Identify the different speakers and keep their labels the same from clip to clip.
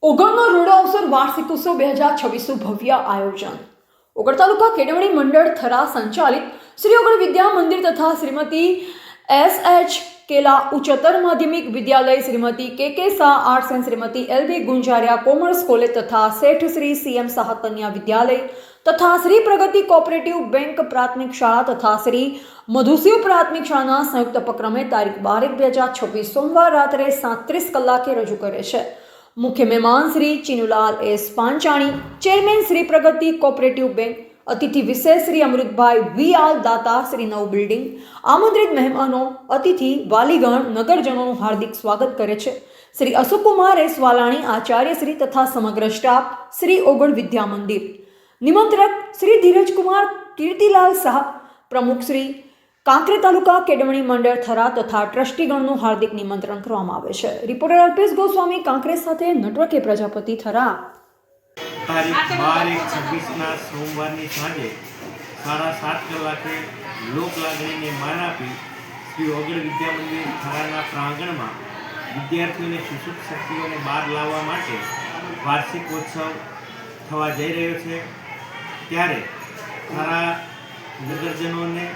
Speaker 1: ઓગણનો રૂડો અવસર વાર્ષિકોત્સવ 2026નું ભવ્ય આયોજન. ઓગળ તાલુકા કેળવણી મંડળ થરા સંચાલિત શ્રી ઓગળ વિદ્યા મંદિર તથા શ્રીમતી એસ.એચ. કેલા ઉચ્ચતર માધ્યમિક વિદ્યાલય, Shrimati K Shah arts and Shrimati L B. Gunjaria commerce college તથા શેઠ શ્રી સી.એમ. શાહ કન્યા વિદ્યાલય તથા શ્રી પ્રગતિ કોઓપરેટિવ બેંક પ્રાથમિક શાળા તથા શ્રી મધુશિવ પ્રાથમિક શાળાના સંયુક્ત ઉપક્રમે તારીખ 12/1/2026 સોમવાર રાત્રે 7:30 કલાકે રજૂ કરે છે. મુખ્ય મહેમાન શ્રી ચિનુલાલ એસ પાંચાણી, ચેરમેન શ્રી પ્રગતિ કોઓપરેટિવ બેંક, અતિથિ વિશેષ શ્રી અમૃતભાઈ વી આલ દાતા, શ્રી નવ બિલ્ડિંગ. આમંત્રિત મહેમાનો, અતિથિ, વાલીગણ, નગરજનોનું હાર્દિક સ્વાગત કરે છે. શ્રી અશોકકુમાર એસ વાલાણી, આચાર્ય શ્રી તથા સમગ્ર સ્ટાફ, શ્રી ઓગળ વિદ્યા મંદિર. નિમંત્રક શ્રી ધીરજકુમાર કીર્તિલાલ શાહ, પ્રમુખ શ્રી કાંકરે તાલુકા કેળવણી મંડળ થરા તથા ટ્રસ્ટીગણનું હાર્દિક નિમંત્રણ કરવામાં આવે છે. રિપોર્ટર અલ્પેશ ગોસ્વામી, કાંકરેજ સાથે નટવર પ્રજાપતિ, થરા.
Speaker 2: તારીખ 12/1/26ના સોમવારની સાંજે 7:30 કલાકે લોક લાગણીને માન આપી શ્રી ઓગળ વિદ્યા મંદિર થરાના પ્રાંગણમાં વિદ્યાર્થીઓને શિક્ષક શક્તિઓને બહાર લાવવા માટે વાર્ષિકોત્સવ થવા જઈ રહ્યો છે. ત્યારે થરા નગરજનોને,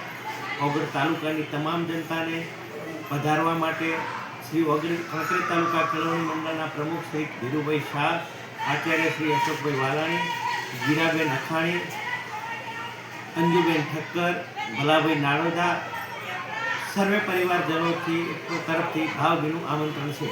Speaker 2: ઓગળ તાલુકાની તમામ જનતાને પધારવા માટે શ્રી ઓગળ કાંકરેજ તાલુકા કેળવણી મંડળના પ્રમુખ શ્રી ધીરુભાઈ શાહ, આચાર્ય શ્રી અશોકભાઈ વાલાણી, ગીરાબેન અખાણી, અંજુબેન ઠક્કર, ભલાભાઈ નાડોદા સર્વે પરિવારજનોથી તરફથી ભાવભીનું આમંત્રણ છે.